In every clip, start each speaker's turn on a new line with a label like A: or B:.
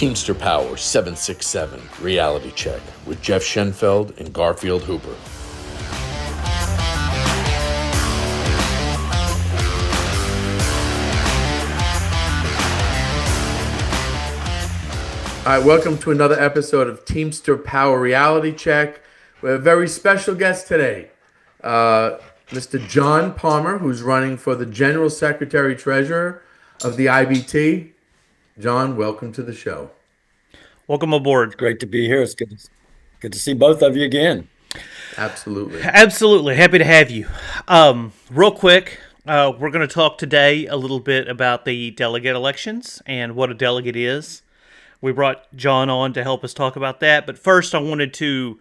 A: Teamster Power 767 Reality Check with Jeff Schenfeld and Garfield Hooper. All right, welcome to another episode of Teamster Power Reality Check. We have a very special guest today, Mr. John Palmer, who's running for the General Secretary Treasurer of the IBT. John, welcome to the show.
B: Welcome aboard.
C: It's great to be here. It's good to see both of you again.
A: Absolutely.
B: Happy to have you. Real quick, we're going to talk today a little bit about the delegate elections and what a delegate is. We brought John on to help us talk about that. But first, I wanted to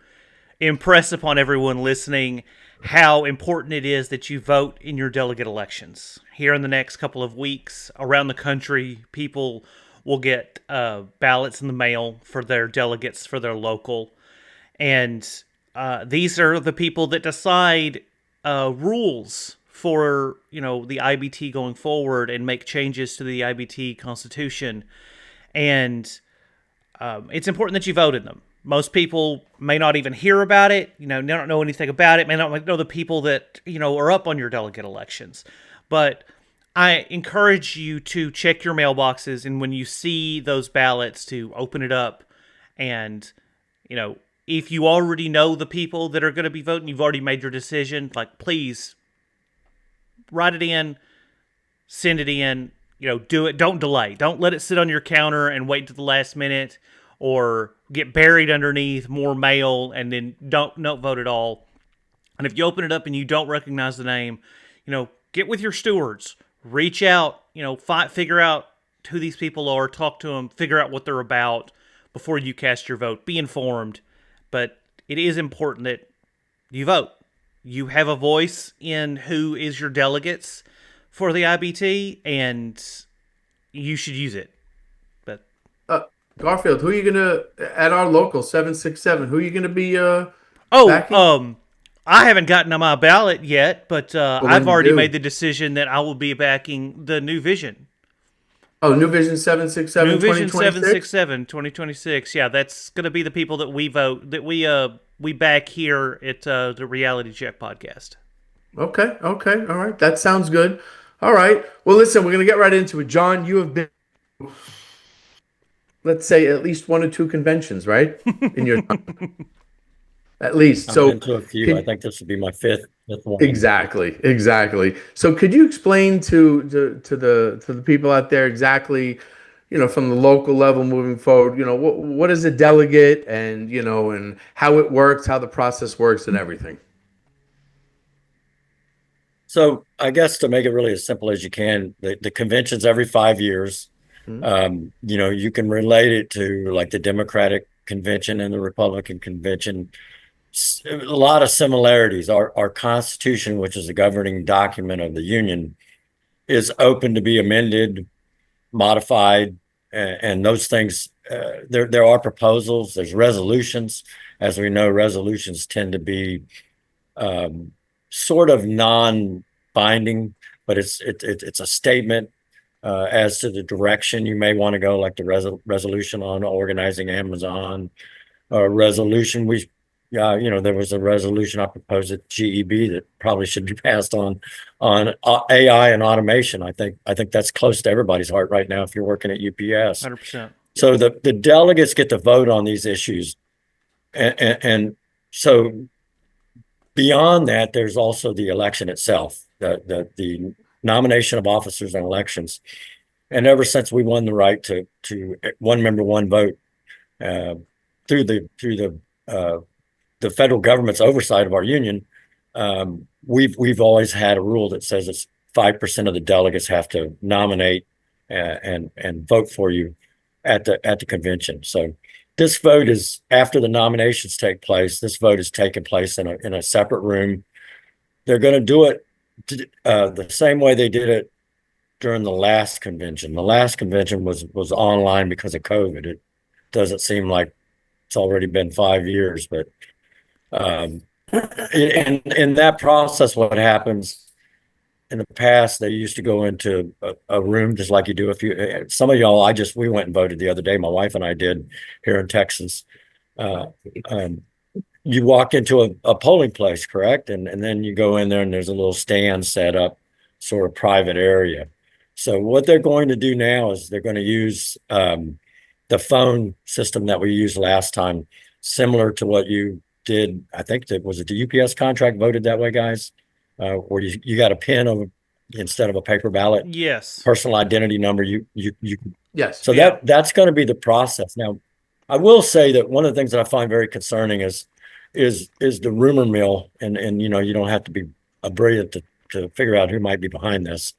B: impress upon everyone listening how important it is that you vote in your delegate elections. Here in the next couple of weeks, around the country, people will get ballots in the mail for their delegates for their local. And these are the people that decide rules for, the IBT going forward and make changes to the IBT Constitution. And it's important that you vote in them. Most people may not even hear about it, they don't know anything about it, may not know the people that, are up on your delegate elections. But I encourage you to check your mailboxes, and when you see those ballots, to open it up. And, if you already know the people that are going to be voting, you've already made your decision, please write it in, send it in, do it. Don't delay. Don't let it sit on your counter and wait to the last minute or get buried underneath more mail and then don't vote at all. And if you open it up and you don't recognize the name, get with your stewards. Reach out, figure out who these people are, talk to them, figure out what they're about before you cast your vote. Be informed, but it is important that you vote. You have a voice in who is your delegates for the IBT, and you should use it. But
A: Garfield, who are you gonna at our local 767? Who are you gonna be? Backing?
B: I haven't gotten on my ballot yet, but I've already
A: do?
B: made the decision that I will be backing the New Vision.
A: Oh, New Vision 767.
B: New Vision
A: 2026?
B: 767, 2026. Yeah, that's going to be the people that we vote, that we back here at the Reality Check podcast.
A: Okay. All right. That sounds good. All right. Well, listen, we're going to get right into it. John, you have been, let's say, at least one or two conventions, right? In your time. At least.
C: I've
A: So
C: been to a few. I think this would be my fifth one.
A: exactly. So could you explain to the people out there exactly, from the local level moving forward, what is a delegate, and and how it works, how the process works and everything?
C: So I guess to make it really as simple as you can, the convention's every 5 years. You can relate it to like the Democratic convention and the Republican convention. A lot of similarities. Our Constitution, which is the governing document of the Union, is open to be amended, modified, and those things. There are proposals. There's resolutions. As we know, resolutions tend to be sort of non-binding, but it's a statement as to the direction you may want to go, like the resolution on organizing Amazon, or resolution there was a resolution I proposed at GEB that probably should be passed on AI and automation. I think that's close to everybody's heart right now if you're working at UPS.
B: 100%.
C: So the delegates get to vote on these issues, and so beyond that, there's also the election itself, the nomination of officers and elections. And ever since we won the right to one member, one vote through the federal government's oversight of our union, we've always had a rule that says it's 5% of the delegates have to nominate and vote for you at the convention. So this vote is after the nominations take place. This vote is taking place in a separate room. They're going to do it the same way they did it during the last convention. The last convention was online because of COVID. It doesn't seem like it's already been 5 years, but in that process, what happens in the past, they used to go into a room just like you do if you, some of y'all, we went and voted the other day. My wife and I did here in Texas. Uh, um, you walk into a polling place, correct? And then you go in there and there's a little stand set up, sort of private area. So what they're going to do now is they're going to use the phone system that we used last time, similar to what you did. I think that was it the UPS contract voted that way, guys, where you got a pin of instead of a paper ballot,
B: Yes.
C: personal identity number. You
A: Yes.
C: so
B: Yeah.
C: that's going to be the process. Now, I will say that one of the things that I find very concerning is the rumor mill, and you don't have to be a brilliant to figure out who might be behind this,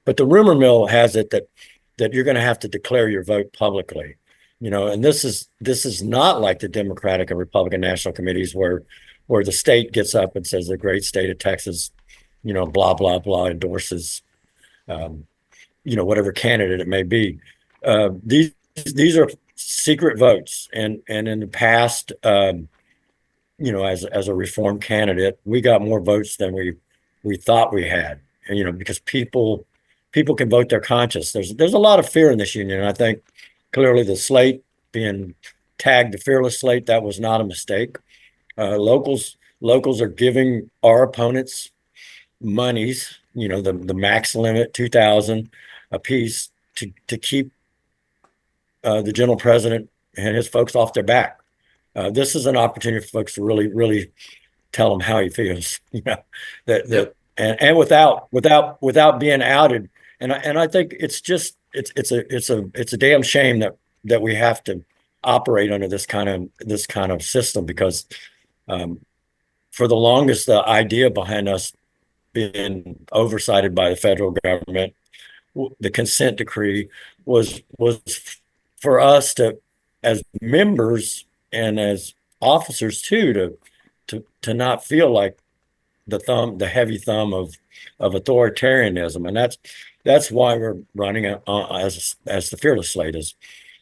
C: but the rumor mill has it that you're going to have to declare your vote publicly, and this is not like the Democratic and Republican national committees where the state gets up and says the great state of Texas, blah blah blah endorses um, whatever candidate it may be. These are secret votes, and in the past, as a reform candidate, we got more votes than we thought we had, and, because people can vote their conscience. There's a lot of fear in this union, and I think clearly the slate being tagged the fearless slate, that was not a mistake. Locals are giving our opponents monies, the max limit 2,000 a piece to keep the general president and his folks off their back. This is an opportunity for folks to really, really tell him how he feels, that
A: Yep.
C: and without being outed. And I think it's a damn shame that we have to operate under this kind of system because for the longest the idea behind us being oversighted by the federal government, the consent decree was for us to, as members and as officers too, to not feel like the heavy thumb of authoritarianism, and that's why we're running as the fearless slate is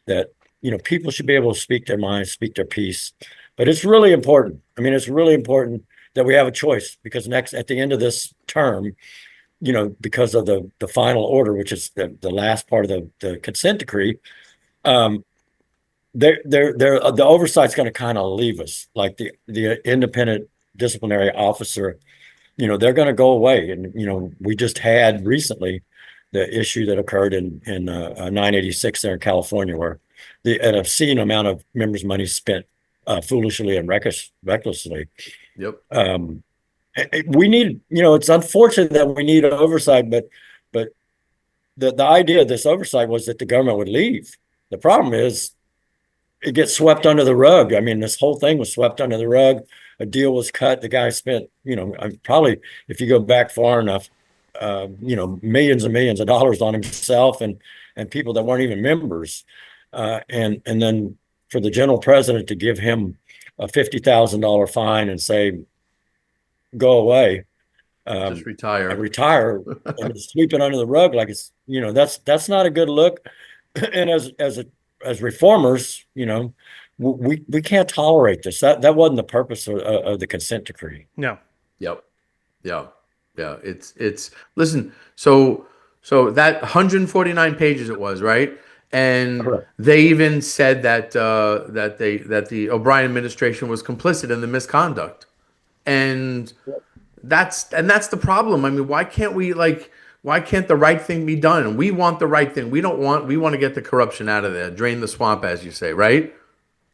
C: that people should be able to speak their minds, speak their piece, but it's really important. I mean, it's really important that we have a choice because at the end of this term, because of the final order, which is the last part of the consent decree, um, the oversight's going to kind of leave us, like the independent disciplinary officer. They're going to go away, and we just had recently the issue that occurred in 986 there in California, where an obscene amount of members' money spent foolishly and recklessly.
A: Yep.
C: We need, it's unfortunate that we need oversight, but the idea of this oversight was that the government would leave. The problem is it gets swept under the rug. I mean, this whole thing was swept under the rug. A deal was cut. The guy spent, probably if you go back far enough, millions and millions of dollars on himself and people that weren't even members. And then for the general president to give him a $50,000 fine and say, go away,
A: Just retire.
C: and retire and sweep it under the rug like it's, that's not a good look. And as reformers, we can't tolerate this. That wasn't the purpose of the consent decree.
B: No.
A: Yep. Yeah. Yeah. It's listen, so that 149 pages it was, right? And
C: Correct.
A: they even said that the O'Brien administration was complicit in the misconduct. And that's the problem. I mean, why can't the right thing be done? We want the right thing. We want to get the corruption out of there, drain the swamp, as you say, right?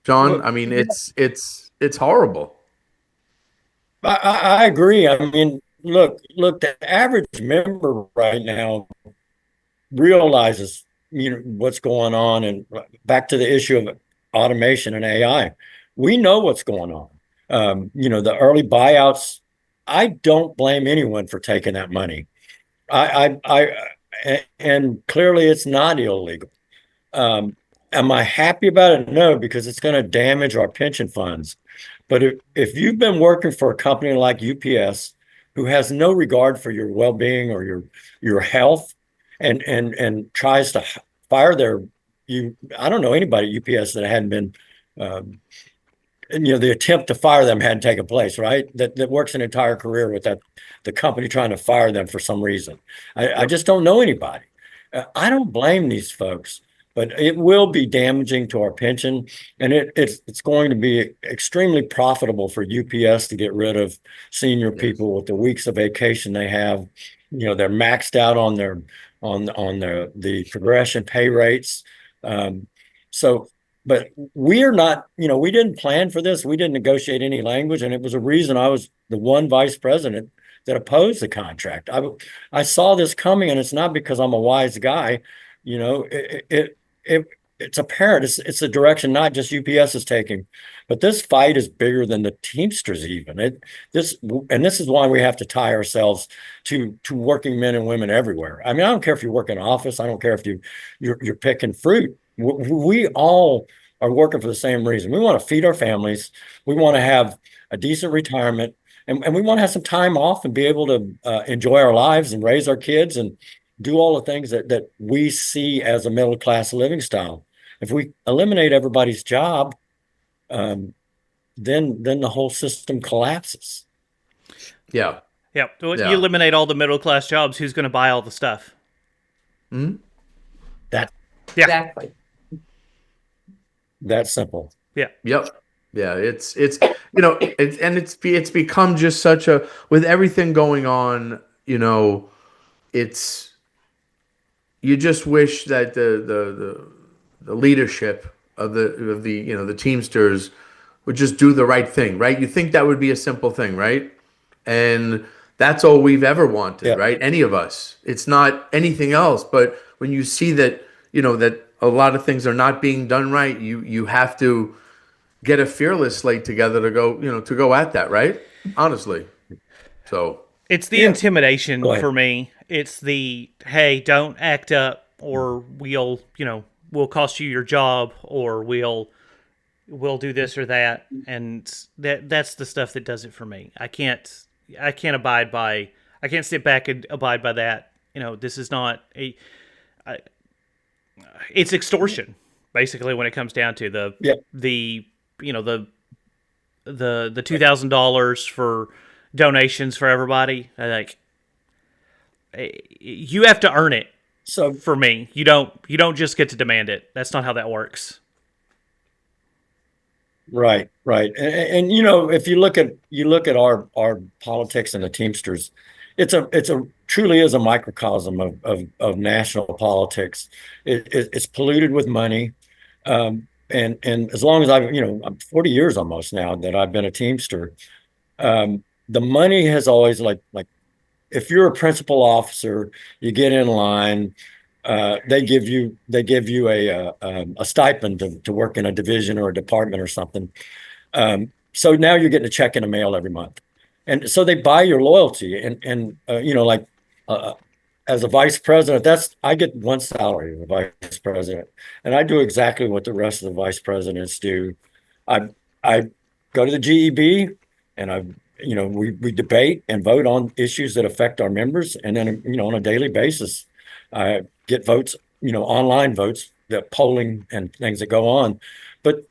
A: John,
C: Well,
A: I mean, it's horrible.
C: I agree. I mean, look, the average member right now realizes, what's going on. And back to the issue of automation and AI, we know what's going on. The early buyouts, I don't blame anyone for taking that money. And clearly it's not illegal. Um, am I happy about it? No, because it's going to damage our pension funds. But if you've been working for a company like UPS, who has no regard for your well-being or your health, and tries to fire I don't know anybody at UPS that hadn't been um, the attempt to fire them hadn't taken place, right? That works an entire career with the company trying to fire them for some reason. I
A: Yep.
C: just don't know anybody. I don't blame these folks, but it will be damaging to our pension, and it's going to be extremely profitable for UPS to get rid of senior
A: Yes.
C: people with the weeks of vacation they have. They're maxed out on the progression pay rates. Um, so but we're not, we didn't plan for this. We didn't negotiate any language. And it was a reason I was the one vice president that opposed the contract. I saw this coming, and it's not because I'm a wise guy. It's apparent. It's a direction not just UPS is taking, but this fight is bigger than the Teamsters even. This is why we have to tie ourselves to working men and women everywhere. I mean, I don't care if you work in an office. I don't care if you're picking fruit. We all are working for the same reason. We want to feed our families. We want to have a decent retirement, and we want to have some time off and be able to enjoy our lives and raise our kids and do all the things that we see as a middle class living style. If we eliminate everybody's job, um, then the whole system collapses.
A: Yeah.
B: Yeah. So you
A: Yeah.
B: eliminate all the middle class jobs. Who's going to buy all the stuff?
A: Hmm.
C: That
B: Yeah.
D: Exactly.
C: that simple.
B: Yeah.
A: Yep. Yeah. It's and it's become just such a, with everything going on. It's, you just wish that the leadership of the Teamsters would just do the right thing, right? You think that would be a simple thing, right? And that's all we've ever wanted,
C: Yeah.
A: right? Any of us. It's not anything else. But when you see that, that a lot of things are not being done right, you have to get a fearless slate together to go at that, right? Honestly. So,
B: It's the
C: Yeah.
B: intimidation
C: Go ahead.
B: for me. It's the, hey, don't act up or we'll cost you your job, or we'll do this or that. And that's the stuff that does it for me. I can't abide by, I can't sit back and abide by that. This is not it's extortion basically when it comes down to
C: Yeah.
B: the you know the $2,000 for donations for everybody. You have to earn it.
C: So
B: For me, you don't just get to demand it. That's not how that works.
C: right, right. And if you look at our politics and the Teamsters, it's a truly is a microcosm of national politics. It's polluted with money. And as long as I'm 40 years almost now that I've been a Teamster, the money has always like if you're a principal officer, you get in line. They give you a stipend to work in a division or a department or something. So now you're getting a check in the mail every month, and so they buy your loyalty. And like uh, as a vice president, I get one salary as a vice president, and I do exactly what the rest of the vice presidents do. I I go to the GEB, and we debate and vote on issues that affect our members, and then on a daily basis, I get votes, online votes, the polling and things that go on. But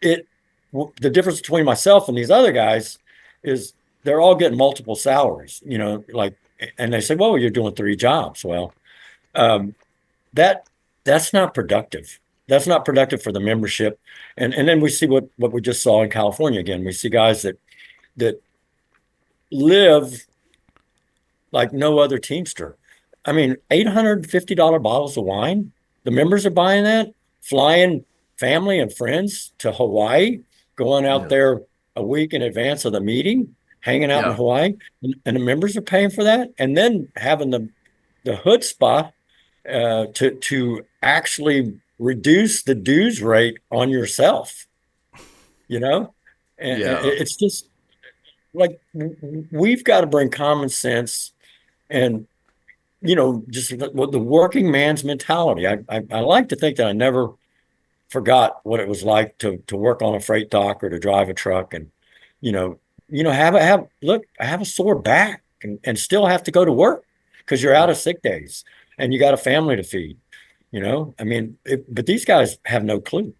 C: it the difference between myself and these other guys is they're all getting multiple salaries, and they say, well, you're doing three jobs. Well, um, that that's not productive. That's not productive for the membership. And then we see what we just saw in California again. We see guys that live like no other Teamster. I mean, $850 bottles of wine. The members are buying that, flying family and friends to Hawaii, going out
A: yeah.
C: there a week in advance of the meeting, hanging out in
A: Yeah.
C: Hawaii, and the members are paying for that, and then having the chutzpah to actually reduce the dues rate on yourself. You know, and
A: Yeah.
C: it's just like we've got to bring common sense and just the working man's mentality. I like to think that I never forgot what it was like to work on a freight dock or to drive a truck and you know I have a sore back and still have to go to work because you're out of sick days and you got a family to feed. I mean, but these guys have no clue.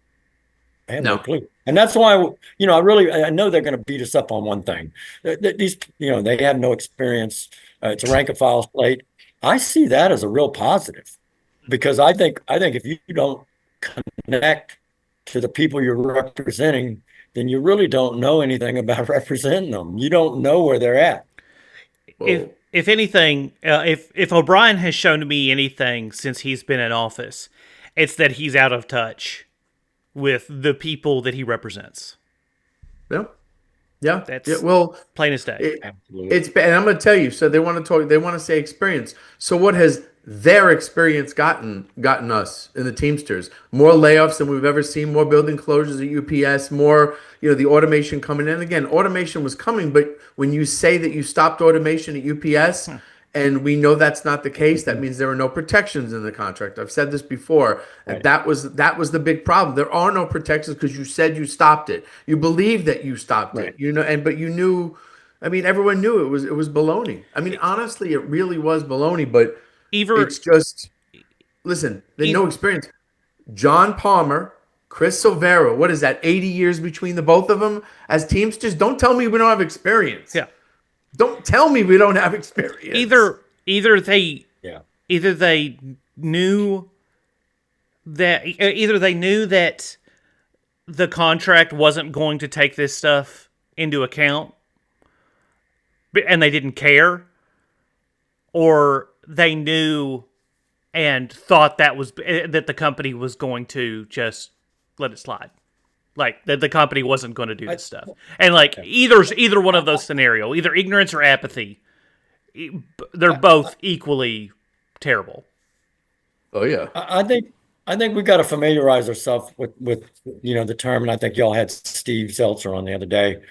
C: They have no
A: No.
C: clue. And that's why, I know they're going to beat us up on one thing. These, they have no experience. It's a rank and file slate. I see that as a real positive because I think if you don't connect to the people you're representing, then you really don't know anything about representing them. You don't know where they're at.
B: if
A: Well,
B: if anything, if O'Brien has shown me anything since he's been in office, it's that he's out of touch with the people that he represents.
A: yeah, yeah, yeah.
B: That's
A: Well,
B: plain as day.
A: it,
C: Absolutely.
A: it's and I'm going to tell you. So they want to talk. They want to say experience. So what has their experience gotten us in the Teamsters? More layoffs than we've ever seen. More building closures at UPS. More, the automation coming in. Again, automation was coming, but when you say that you stopped automation at UPS, and we know that's not the case, that means there are no protections in the contract. I've said this before, and
C: Right.
A: that was the big problem. There are no protections because you said you stopped it. You believed that you stopped it.
C: Right.
A: But you knew. I mean, everyone knew it was baloney. I mean, honestly, it really was baloney. But
B: Either,
A: it's just listen. They
B: either
A: no experience. John Palmer, Chris Silvera. What is that? 80 years between the both of them as Teamsters. Don't tell me we don't have experience.
B: yeah,
A: Don't tell me we don't have experience.
B: either they
C: Yeah.
B: either they knew either they knew that the contract wasn't going to take this stuff into account and they didn't care, or they knew and thought that the company was going to just let it slide, like that the company wasn't going to do
C: I,
B: this stuff. And like either one of those scenario, either ignorance or apathy, they're both equally terrible.
A: Oh yeah.
C: I think we got to familiarize ourselves with the term, and I think y'all had Steve Seltzer on the other day.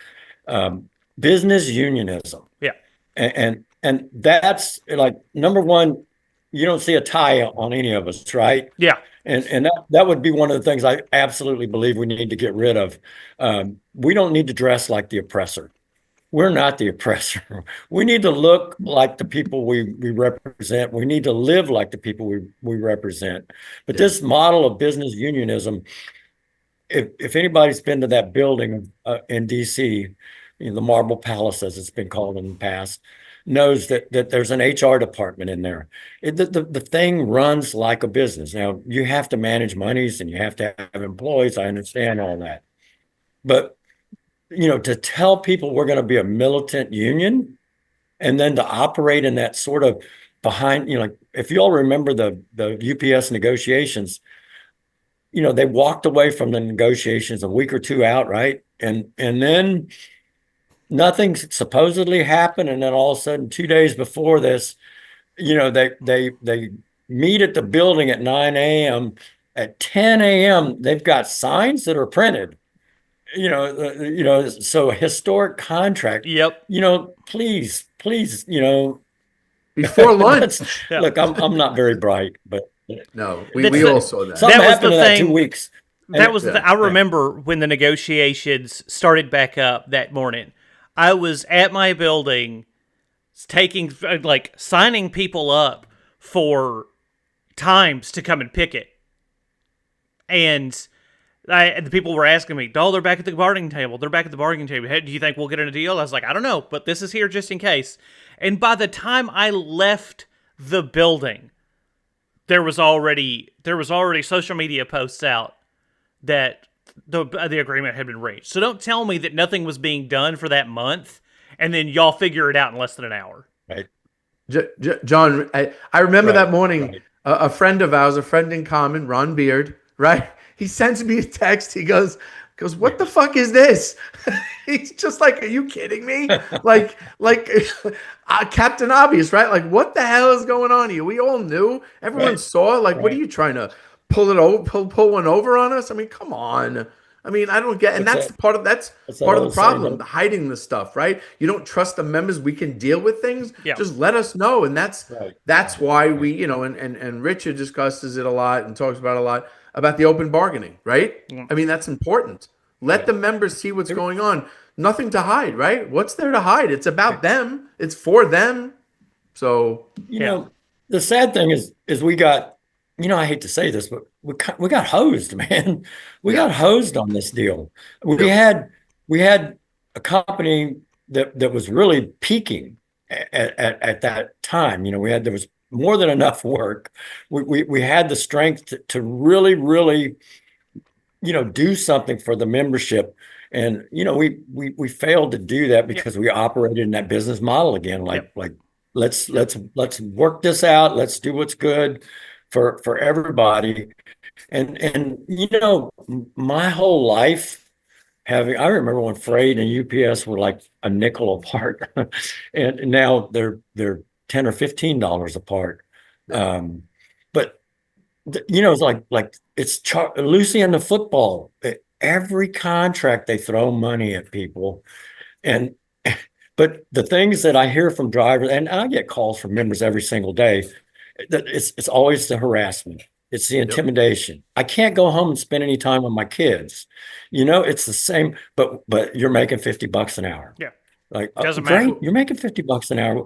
C: Business unionism.
B: Yeah,
C: And that's like number one, you don't see a tie on any of us, right?
B: yeah,
C: And that would be one of the things I absolutely believe we need to get rid of. We don't need to dress like the oppressor. We're not the oppressor. We need to look like the people we represent. We need to live like the people we represent. But
A: Yeah.
C: this model of business unionism, if anybody's been to that building in DC, the Marble Palace, as it's been called in the past, knows that there's an HR department in there. The thing runs like a business. Now, you have to manage monies and you have to have employees. I understand all that. But, to tell people we're going to be a militant union and then to operate in that sort of behind, like if you all remember the UPS negotiations, they walked away from the negotiations a week or two out, right? And then nothing supposedly happened, and then all of a sudden, 2 days before this, they meet at the building at 9 a.m. At 10 a.m., they've got signs that are printed. So a historic contract.
B: yep,
C: Please,
A: Before
C: that's
A: lunch.
B: yeah.
C: look. I'm not very bright, but
A: No, we
B: That's
A: all
B: the
A: saw that.
C: something
B: that was
C: happened
B: the
C: in that
B: thing.
C: 2 weeks.
B: That was
A: Yeah.
B: I remember when the negotiations started back up that morning. I was at my building taking like signing people up for times to come and picket. And the people were asking me, "Oh, they're back at the bargaining table. They're back at the bargaining table. Hey, do you think we'll get in a deal?" I was like, "I don't know, but this is here just in case." And by the time I left the building, there was already social media posts out that the agreement had been reached. So don't tell me that nothing was being done for that month, and then y'all figure it out in less than an hour.
C: Right,
A: John, I remember
C: right,
A: that morning,
C: right,
A: a friend of ours, a friend in common, Ron Beard, right? He sends me a text. He goes, what the fuck is this? He's just like, are you kidding me? Like Captain Obvious, right? Like, what the hell is going on here? We all knew. Everyone
C: right,
A: saw. Like, what are
C: right.
A: you trying to pull it over, pull one over on us? I mean, come on. I mean, I don't get, and
C: It's
A: that's
C: that
A: that's
C: it's that
A: part of the
C: old saying,
A: problem, hiding the stuff, right? You don't trust the members. We can deal with things.
B: Yeah.
A: Just let us know, and
C: right,
A: that's
C: right,
A: why
C: right,
A: we, and Richard discusses it a lot and talks about it a lot about the open bargaining, right?
B: Yeah.
A: I mean, that's important. Let
C: right.
A: the members see what's going on. Nothing to hide, right? What's there to hide? It's about them. It's for them. So
C: You
B: Yeah.
C: know, the sad thing is we got, I hate to say this, but we got hosed, man. We
A: Yeah.
C: got hosed on this deal. We
A: Yep.
C: had we had a company that was really peaking at that time. There was more than enough work. We had the strength to really, really, do something for the membership. And we failed to do that
B: Yep.
C: because we operated in that business model again.
B: Yep.
C: Like let's
A: Yep.
C: let's work this out. Let's do what's good for everybody. And my whole life I remember when Freight and UPS were like a nickel apart, and now they're $10 or $15 apart.
A: Yeah.
C: But it's like it's Lucy and the football. Every contract they throw money at people, and but the things that I hear from drivers, and I get calls from members every single day, that it's always the harassment. It's the
A: Yep.
C: intimidation. I can't go home and spend any time with my kids. It's the same, but you're making $50 an hour.
B: Yeah.
C: Like,
B: Doesn't matter.
C: great, you're making $50 an hour.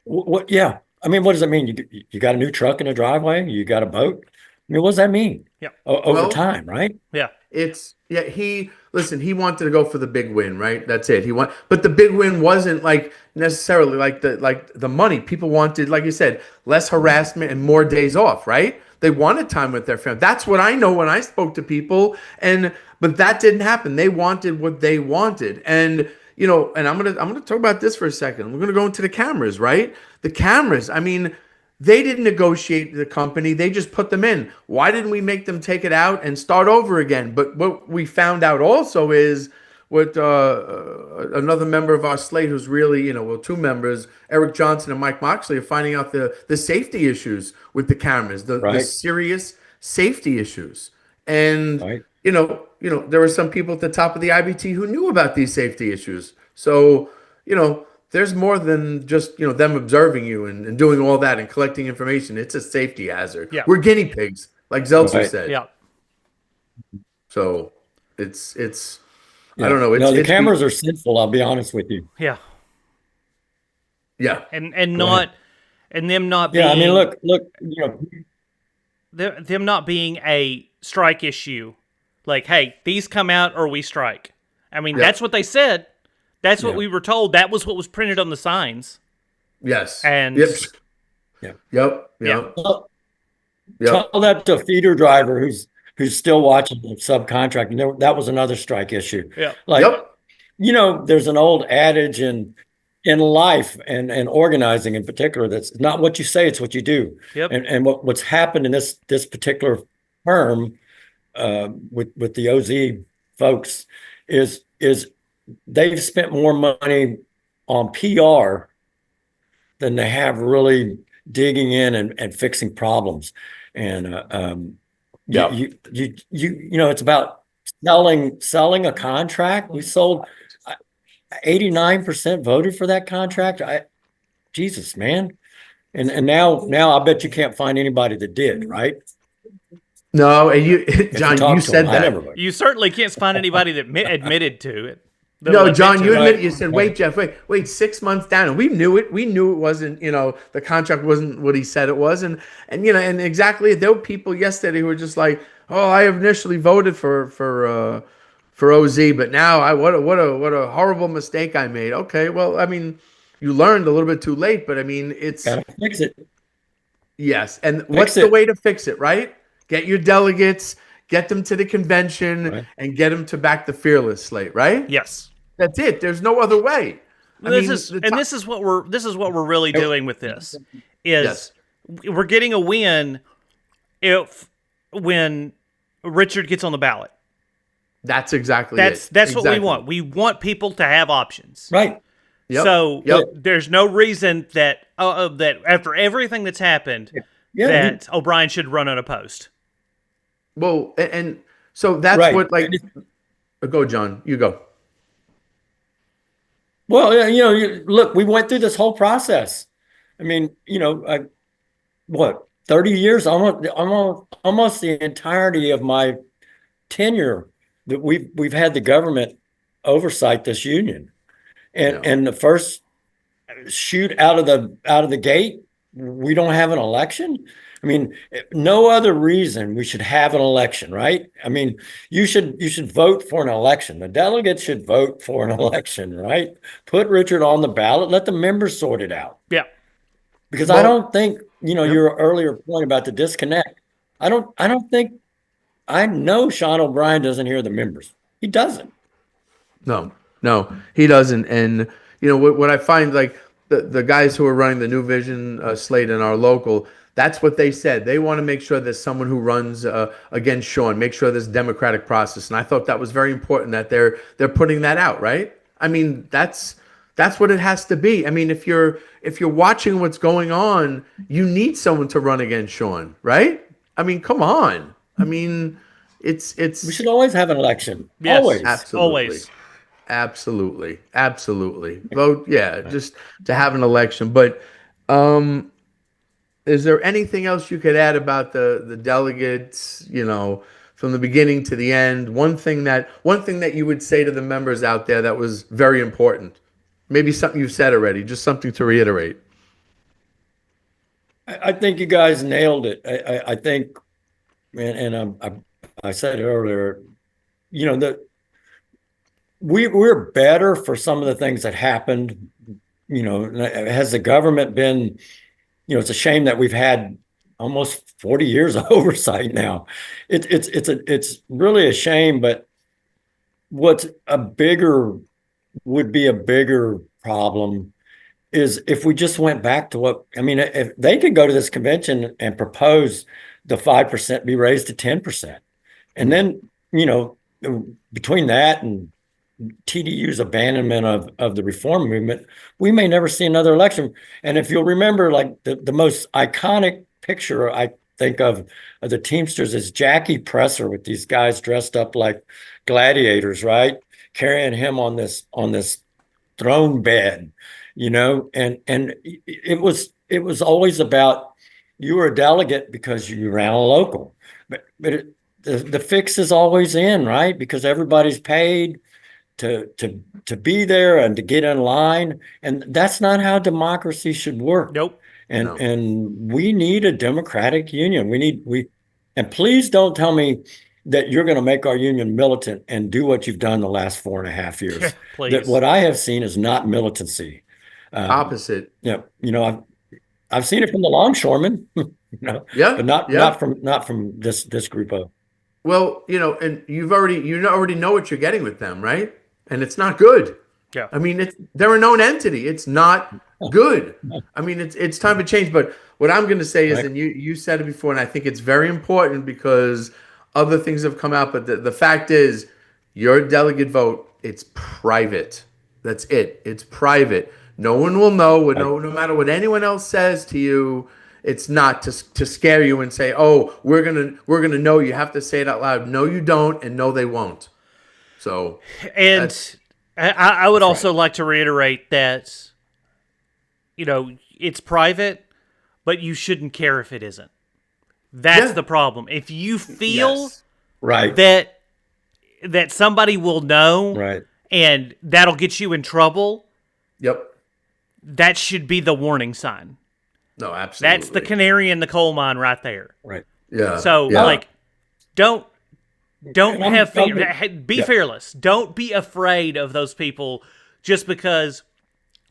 C: What? Yeah. I mean, what does that mean? You got a new truck in the driveway? You got a boat? I mean, what does that mean?
B: Yeah.
C: Over
A: Well,
C: time, right?
B: Yeah.
A: it's yeah, he wanted to go for the big win, right? That's it. But the big win wasn't like necessarily like the money. People wanted, like you said, less harassment and more days off, right? They wanted time with their family. That's what I know when I spoke to people, and but that didn't happen. They wanted what they wanted. And and I'm gonna talk about this for a second. We're gonna go into the cameras, right? The cameras, I mean, they didn't negotiate the company. They just put them in. Why didn't we make them take it out and start over again? But what we found out also is what another member of our slate, who's really, well, two members, Eric Johnson and Mike Moxley, are finding out the safety issues with the cameras, the
C: Right.
A: serious safety issues. And
C: Right.
A: there were some people at the top of the IBT who knew about these safety issues. So, there's more than just, them observing you and doing all that and collecting information. It's a safety hazard.
B: Yeah.
A: We're guinea pigs, like Zeltzer
C: Right.
A: said.
B: Yeah.
A: So it's I
C: Yeah.
A: don't know.
C: No, the
A: It's
C: cameras are sinful. I'll be honest with you.
B: Yeah.
A: yeah.
B: And
C: Go ahead.
B: not and them not
C: Yeah. I mean,
B: being
C: look.
B: them not being a strike issue. Like, hey, these come out or we strike. I mean,
A: Yeah.
B: that's what they said. That's what
C: Yeah.
B: we were told. That was what was printed on the signs.
A: Yes.
B: And
A: Yep.
C: Yeah.
A: Yep.
B: yeah.
A: Yep.
C: Tell
A: Yep.
C: that to a feeder driver who's still watching the subcontracting. That was another strike issue.
B: Yeah.
C: Like,
A: Yep.
C: there's an old adage in life and organizing in particular that's not what you say, it's what you do.
B: Yep.
C: And what's happened in this particular firm with the OZ folks is they've spent more money on PR than they have really digging in and fixing problems. And
A: Yep.
C: it's about selling a contract. We sold 89% voted for that contract. Jesus, man. And now I bet you can't find anybody that did, right?
A: No, and
C: If you
A: John, you
C: talk to them,
A: said
C: I never
A: that.
C: would.
B: You certainly can't find anybody that admitted to it.
A: No, John, you
C: Right.
A: admit you said, wait, Jeff, wait, 6 months down. And we knew it. We knew it wasn't, the contract wasn't what he said it was. And exactly, there were people yesterday who were just like, oh, I initially voted for OZ, but now what a horrible mistake I made. Okay, well, I mean, you learned a little bit too late, but I mean, it's
C: Gotta fix it.
A: yes. And what's
C: Fix
A: the
C: it.
A: way to fix it, right? Get your delegates, get them to the convention,
C: Right.
A: and get them to back the fearless slate, right?
B: Yes.
A: That's it. There's no other way. I
B: This
A: mean,
B: is this is what we're really doing with this
A: yes,
B: is we're getting a win when Richard gets on the ballot.
A: that's exactly
B: That's
A: it.
B: what we
A: Exactly.
B: want. We want people to have options.
C: Right.
A: Yep.
B: So
A: Yep.
B: there's no reason that that after everything that's happened
C: Yeah.
B: that O'Brien should run unopposed.
A: Well, and so that's
C: Right.
A: what like. Go, John. You go.
C: Well, yeah, look, we went through this whole process. I mean, what, 30 years, almost the entirety of my tenure that we've had the government oversight this union. And
A: Yeah.
C: and the first shoot out of the gate, we don't have an election? I mean, no other reason we should have an election, right? I mean, you should vote for an election. The delegates should vote for an election, right? Put Richard on the ballot, let the members sort it out.
B: Yeah.
C: Because I
A: Well,
C: don't think,
A: yep.
C: your earlier point about the disconnect. I don't think I know Sean O'Brien doesn't hear the members. He doesn't.
A: No, no, he doesn't. And what I find, like the guys who are running the New Vision slate in our local, that's what they said. They want to make sure there's someone who runs against Sean, make sure there's a democratic process. And I thought that was very important that they're putting that out, right? I mean, that's what it has to be. I mean, if you're watching what's going on, you need someone to run against Sean, right? I mean, come on. I mean, it's
C: We
A: it's
C: should always have an election.
B: Yes.
C: Always.
A: absolutely.
B: Always.
A: Absolutely. Absolutely. Vote, yeah, just to have an election. But um is there anything else you could add about the delegates, from the beginning to the end? One thing that you would say to the members out there that was very important. Maybe something you've said already, just something to reiterate.
C: I think you guys nailed it. I think, I said earlier, that we're better for some of the things that happened. Has the government been, it's a shame that we've had almost 40 years of oversight now. It's really a shame, but what's a bigger would be a bigger problem is if we just went back to what, I mean, if they could go to this convention and propose the 5% be raised to 10%. And then, between that and TDU's abandonment of the reform movement, we may never see another election. And if you'll remember, like the most iconic picture I think of the Teamsters is Jackie Presser with these guys dressed up like gladiators, right? Carrying him on this throne bed, and it was always about you were a delegate because you ran a local, but the fix is always in, right? Because everybody's paid to be there and to get in line, and that's not how democracy should work.
B: Nope.
C: And
A: No.
C: and we need a democratic union. And please don't tell me that you're going to make our union militant and do what you've done the last 4.5 years. That
B: Please.
C: what I have seen is not militancy. Um,
A: Opposite.
C: I've seen it from the longshoremen,
A: Yeah.
C: but not
A: Yeah.
C: not from this group of.
A: Well, and you already know what you're getting with them, right? And it's not good.
B: Yeah.
A: I mean, they're a known entity. It's not good. I mean, it's time to change. But what I'm going to say is,
C: Right.
A: and you said it before, and I think it's very important because other things have come out. But the fact is, your delegate vote, it's private. That's it. It's private. No one will know.
C: Right.
A: No matter what anyone else says to you, it's not to scare you and say, "Oh, we're gonna know." You have to say it out loud. No, you don't, and no, they won't. So
B: And
A: that's
B: I would
C: That's right.
B: also like to reiterate that, it's private, but you shouldn't care if it isn't. That's
A: yeah.
B: the problem. If you feel
A: Yes.
C: Right.
B: that somebody will know
C: Right.
B: and that'll get you in trouble,
A: Yep.
B: that should be the warning sign.
A: No,
B: That's the
A: absolutely.
B: canary in the coal mine right there.
C: Right.
A: Yeah.
B: So,
A: Yeah.
B: like, don't
C: And
B: have
C: I'm
B: fear. Be
C: yeah.
B: fearless. Don't be afraid of those people just because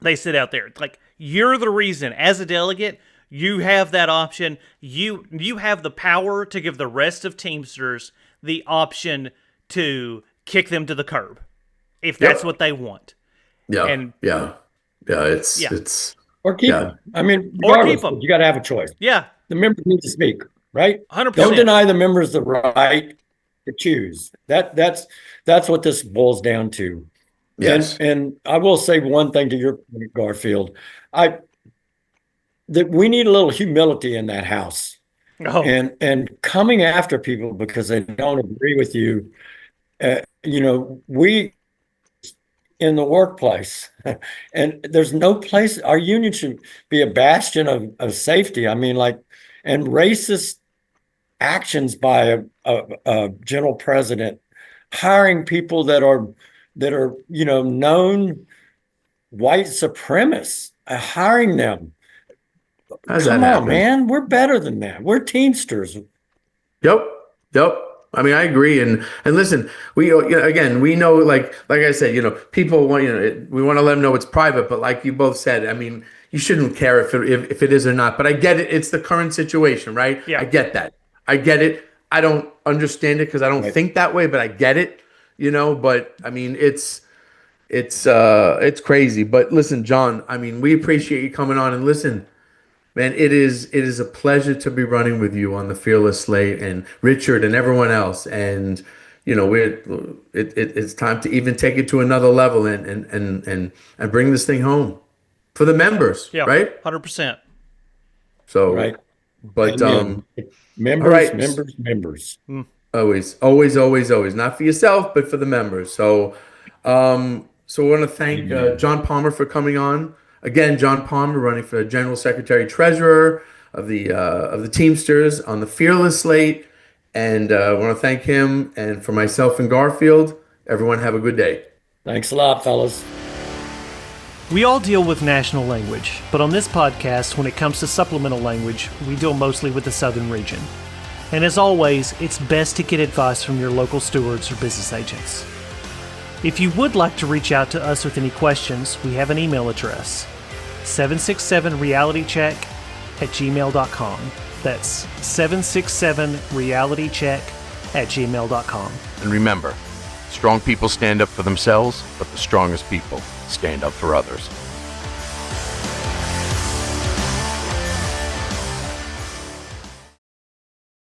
B: they sit out there. Like, you're the reason. As a delegate, you have that option. You have the power to give the rest of Teamsters the option to kick them to the curb if that's
A: Yep.
B: what they want.
A: Yeah.
B: And
A: Yeah. Yeah. It's
B: yeah,
A: it's
C: Or keep
A: yeah.
C: them. I mean,
B: or keep
C: regardless,
B: them.
C: you got to have a choice.
B: Yeah,
C: The members need to speak, right? Don't
B: 100%.
C: deny the members the right to choose. That's what this boils down to. And
A: Yes.
C: and I will say one thing to your point, Garfield. I that we need a little humility in that house.
B: Oh,
C: And coming after people because they don't agree with you. We in the workplace, and there's no place. Our union should be a bastion of safety. I mean, like, and racist actions by a general president hiring people that are known white supremacists, hiring them
A: How's that
C: Come on,
A: happen?
C: man. We're better than that. We're Teamsters.
A: Yep. Yep. I mean, I agree. And listen, again, we know, like I said, people want, we want to let them know it's private, but like you both said, I mean, you shouldn't care if it is or not. But I get it. It's the current situation, right? I
B: Yeah.
A: get that. I get it. I don't understand it because I don't
C: Right.
A: think that way, but I get it. But I mean, it's crazy. But listen, John, I mean, we appreciate you coming on and listen. Man, it is a pleasure to be running with you on the Fearless Slate and Richard and everyone else. And it's time to even take it to another level and bring this thing home for the members,
B: Yeah.
A: right?
B: 100%.
A: So,
C: Right.
A: but
C: Amen.
A: all
C: Members,
A: right,
C: members, members.
A: always, always, always, always, not for yourself, but for the members. So I want to thank
C: Amen.
A: John Palmer for coming on. Again, John Palmer running for General Secretary Treasurer of the Teamsters on the Fearless Slate, and I want to thank him. And for myself and Garfield, everyone have a good day.
C: Thanks a lot, fellas.
B: We all deal with national language, but on this podcast, when it comes to supplemental language, we deal mostly with the southern region. And as always, it's best to get advice from your local stewards or business agents. If you would like to reach out to us with any questions, we have an email address, 767realitycheck@gmail.com. That's 767realitycheck@gmail.com.
D: And remember, strong people stand up for themselves, but the strongest people stand up for others.